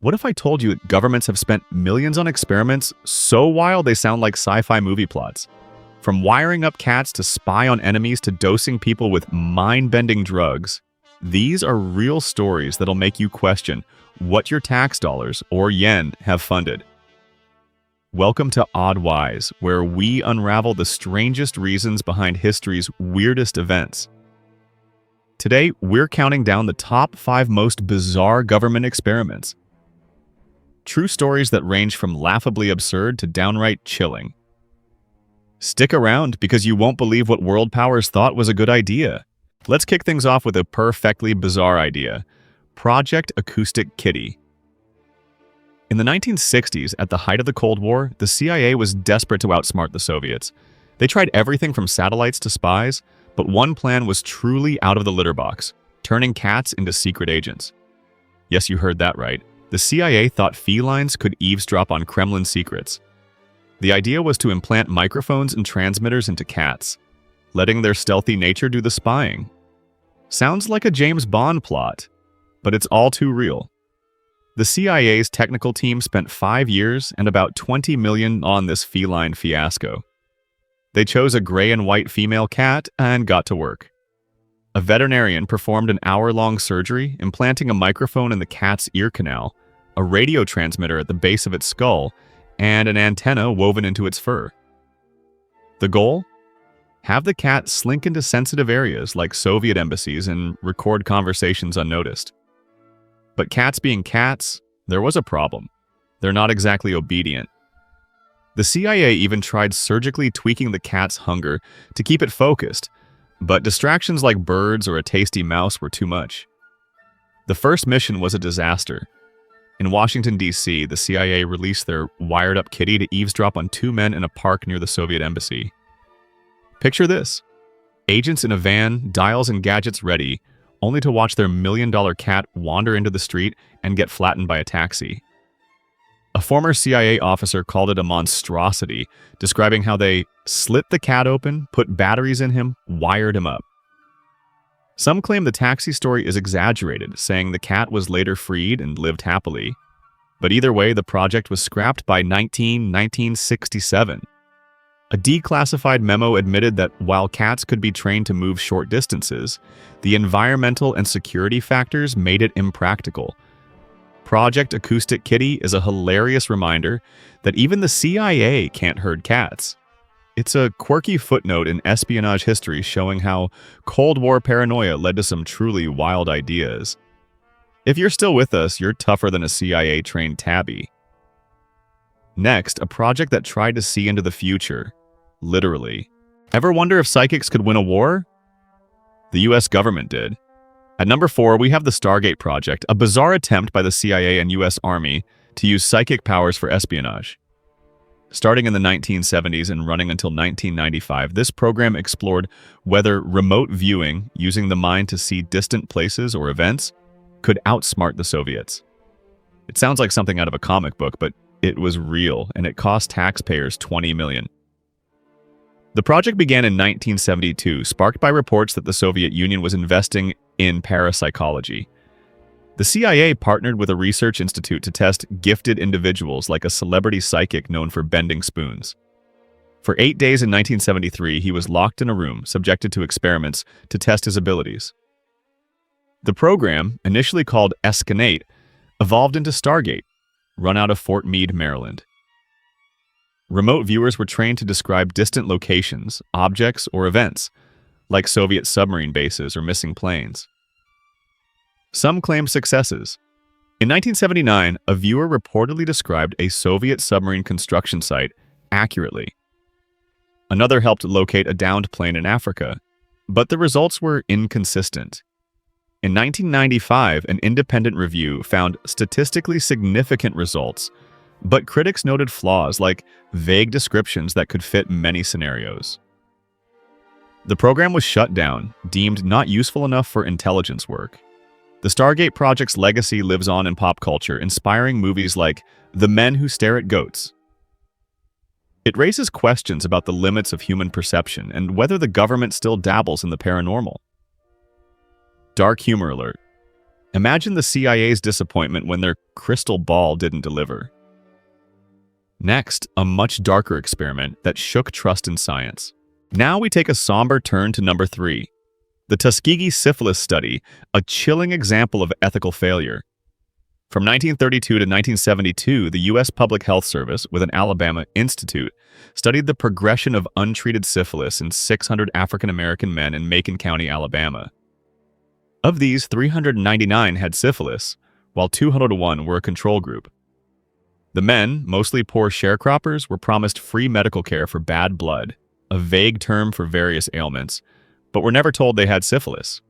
What if I told you that governments have spent millions on experiments so wild they sound like sci-fi movie plots? From wiring up cats to spy on enemies to dosing people with mind-bending drugs, these are real stories that'll make you question what your tax dollars, or yen, have funded. Welcome to Odd Wise, where we unravel the strangest reasons behind history's weirdest events. Today, we're counting down the top 5 most bizarre government experiments. True stories that range from laughably absurd to downright chilling. Stick around because you won't believe what world powers thought was a good idea. Let's kick things off with a perfectly bizarre idea: Project Acoustic Kitty. In the 1960s, at the height of the Cold War, the CIA was desperate to outsmart the Soviets. They tried everything from satellites to spies, but one plan was truly out of the litter box: turning cats into secret agents. Yes, you heard that right. The CIA thought felines could eavesdrop on Kremlin secrets. The idea was to implant microphones and transmitters into cats, letting their stealthy nature do the spying. Sounds like a James Bond plot, but it's all too real. The CIA's technical team spent 5 years and about $20 million on this feline fiasco. They chose a gray and white female cat and got to work. A veterinarian performed an hour-long surgery, implanting a microphone in the cat's ear canal, a radio transmitter at the base of its skull, and an antenna woven into its fur. The goal? Have the cat slink into sensitive areas like Soviet embassies and record conversations unnoticed. But cats being cats, there was a problem. They're not exactly obedient. The CIA even tried surgically tweaking the cat's hunger to keep it focused, but distractions like birds or a tasty mouse were too much. The first mission was a disaster. In Washington, D.C., the CIA released their wired-up kitty to eavesdrop on 2 men in a park near the Soviet embassy. Picture this: agents in a van, dials and gadgets ready, only to watch their million-dollar cat wander into the street and get flattened by a taxi. A former CIA officer called it a monstrosity, describing how they slit the cat open, put batteries in him, wired him up. Some claim the taxi story is exaggerated, saying the cat was later freed and lived happily. But either way, the project was scrapped by 1967. A declassified memo admitted that while cats could be trained to move short distances, the environmental and security factors made it impractical. Project Acoustic Kitty is a hilarious reminder that even the CIA can't herd cats. It's a quirky footnote in espionage history showing how Cold War paranoia led to some truly wild ideas. If you're still with us, you're tougher than a CIA-trained tabby. Next, a project that tried to see into the future. Literally. Ever wonder if psychics could win a war? The US government did. At number 4, we have the Stargate Project, a bizarre attempt by the CIA and US Army to use psychic powers for espionage. Starting in the 1970s and running until 1995, this program explored whether remote viewing, using the mind to see distant places or events, could outsmart the Soviets. It sounds like something out of a comic book, but it was real, and it cost taxpayers $20 million. The project began in 1972, sparked by reports that the Soviet Union was investing in parapsychology. The CIA partnered with a research institute to test gifted individuals like a celebrity psychic known for bending spoons. For 8 days in 1973, he was locked in a room, subjected to experiments to test his abilities. The program, initially called Escanate, evolved into Stargate, run out of Fort Meade, Maryland. Remote viewers were trained to describe distant locations, objects, or events, like Soviet submarine bases or missing planes. Some claim successes. In 1979, a viewer reportedly described a Soviet submarine construction site accurately. Another helped locate a downed plane in Africa, but the results were inconsistent. In 1995, an independent review found statistically significant results, but critics noted flaws like vague descriptions that could fit many scenarios. The program was shut down, deemed not useful enough for intelligence work. The Stargate Project's legacy lives on in pop culture, inspiring movies like The Men Who Stare at Goats. It raises questions about the limits of human perception and whether the government still dabbles in the paranormal. Dark humor alert. Imagine the CIA's disappointment when their crystal ball didn't deliver. Next, a much darker experiment that shook trust in science. Now we take a somber turn to number 3. The Tuskegee syphilis study, a chilling example of ethical failure. From 1932 to 1972, the U.S. Public Health Service, with an Alabama institute, studied the progression of untreated syphilis in 600 African-American men in Macon County, Alabama. Of these, 399 had syphilis, while 201 were a control group. The men, mostly poor sharecroppers, were promised free medical care for bad blood, a vague term for various ailments, but were never told they had syphilis.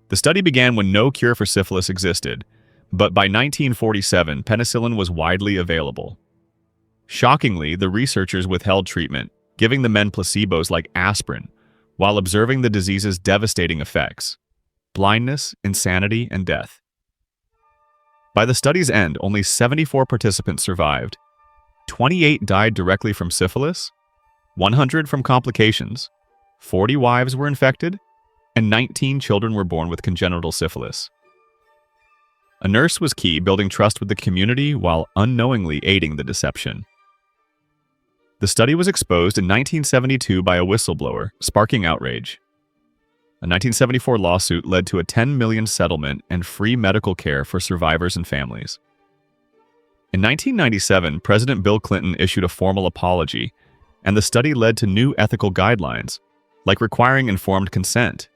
The study began when no cure for syphilis existed, but by 1947, penicillin was widely available. Shockingly, the researchers withheld treatment, giving the men placebos like aspirin, while observing the disease's devastating effects: blindness, insanity, and death. By the study's end, only 74 participants survived. 28 died directly from syphilis, 100 from complications, 40 wives were infected, and 19 children were born with congenital syphilis. A nurse was key, building trust with the community while unknowingly aiding the deception. The study was exposed in 1972 by a whistleblower, sparking outrage. A 1974 lawsuit led to a $10 million settlement and free medical care for survivors and families. In 1997, President Bill Clinton issued a formal apology, and the study led to new ethical guidelines, like requiring informed consent.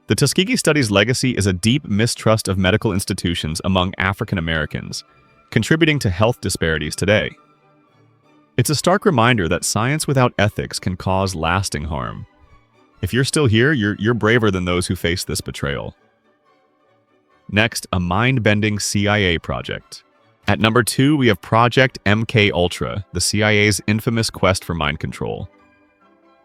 The Tuskegee study's legacy is a deep mistrust of medical institutions among African Americans, contributing to health disparities today. It's a stark reminder that science without ethics can cause lasting harm. If you're still here, you're braver than those who face this betrayal. Next, a mind-bending CIA project. At number 2, we have Project MK-Ultra, the CIA's infamous quest for mind control.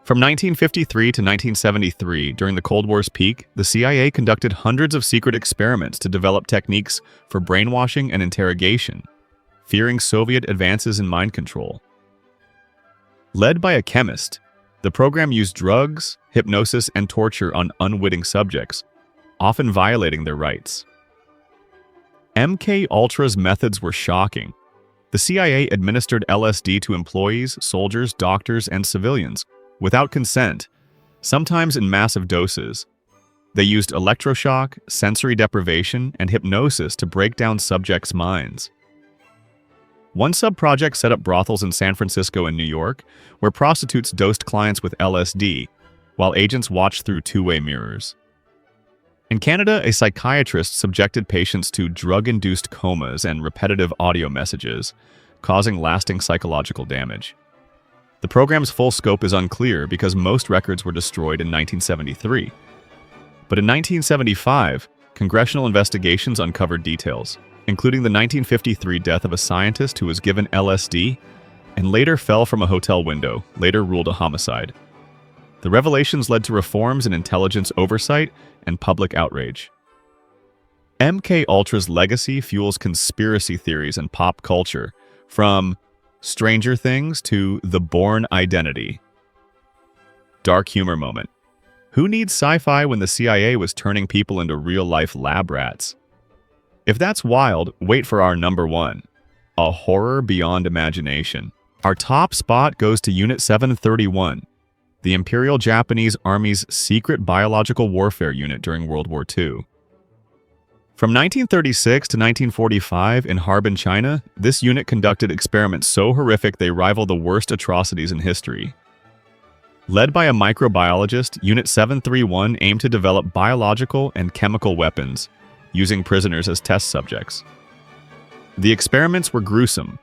From 1953 to 1973, during the Cold War's peak, the CIA conducted hundreds of secret experiments to develop techniques for brainwashing and interrogation, fearing Soviet advances in mind control. Led by a chemist, the program used drugs, hypnosis, and torture on unwitting subjects, often violating their rights. MK-Ultra's methods were shocking. The CIA administered LSD to employees, soldiers, doctors, and civilians, without consent, sometimes in massive doses. They used electroshock, sensory deprivation, and hypnosis to break down subjects' minds. One sub-project set up brothels in San Francisco and New York, where prostitutes dosed clients with LSD, while agents watched through two-way mirrors. In Canada, a psychiatrist subjected patients to drug-induced comas and repetitive audio messages, causing lasting psychological damage. The program's full scope is unclear because most records were destroyed in 1973. But in 1975, congressional investigations uncovered details, including the 1953 death of a scientist who was given LSD and later fell from a hotel window, later ruled a homicide. The revelations led to reforms in intelligence oversight and public outrage. MK-Ultra's legacy fuels conspiracy theories and pop culture, from Stranger Things to The Bourne Identity. Dark humor moment. Who needs sci-fi when the CIA was turning people into real-life lab rats? If that's wild, wait for our number 1, a horror beyond imagination. Our top spot goes to Unit 731, the Imperial Japanese Army's secret biological warfare unit during World War II. From 1936 to 1945 in Harbin, China, this unit conducted experiments so horrific they rival the worst atrocities in history. Led by a microbiologist, Unit 731 aimed to develop biological and chemical weapons, using prisoners as test subjects. The experiments were gruesome.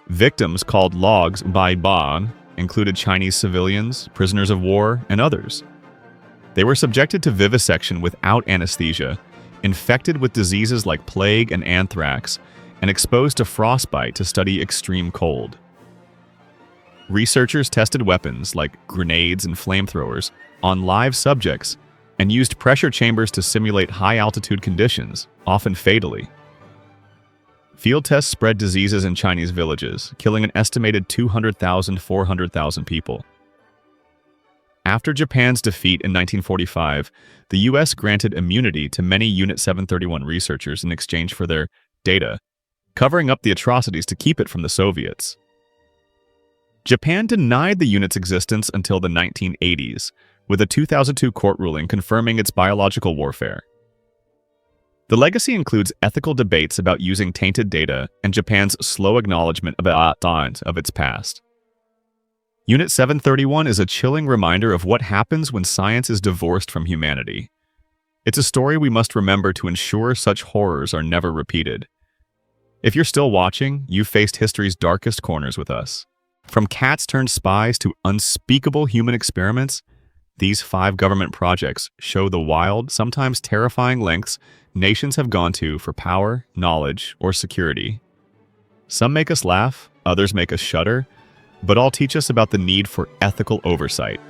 Victims, called logs by Ban, included Chinese civilians, prisoners of war, and others. They were subjected to vivisection without anesthesia, infected with diseases like plague and anthrax, and exposed to frostbite to study extreme cold. Researchers tested weapons like grenades and flamethrowers on live subjects and used pressure chambers to simulate high-altitude conditions, often fatally. Field tests spread diseases in Chinese villages, killing an estimated 200,000–400,000 people. After Japan's defeat in 1945, the US granted immunity to many Unit 731 researchers in exchange for their data, covering up the atrocities to keep it from the Soviets. Japan denied the unit's existence until the 1980s, with a 2002 court ruling confirming its biological warfare. The legacy includes ethical debates about using tainted data and Japan's slow acknowledgement of its past. Unit 731 is a chilling reminder of what happens when science is divorced from humanity. It's a story we must remember to ensure such horrors are never repeated. If you're still watching, you've faced history's darkest corners with us. From cats turned spies to unspeakable human experiments, these 5 government projects show the wild, sometimes terrifying lengths nations have gone to for power, knowledge, or security. Some make us laugh, others make us shudder, but all teach us about the need for ethical oversight.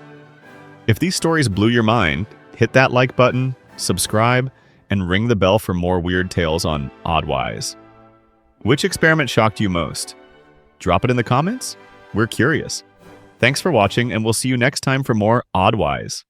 If these stories blew your mind, hit that like button, subscribe, and ring the bell for more weird tales on Oddwise. Which experiment shocked you most? Drop it in the comments. We're curious. Thanks for watching, and we'll see you next time for more Oddwise.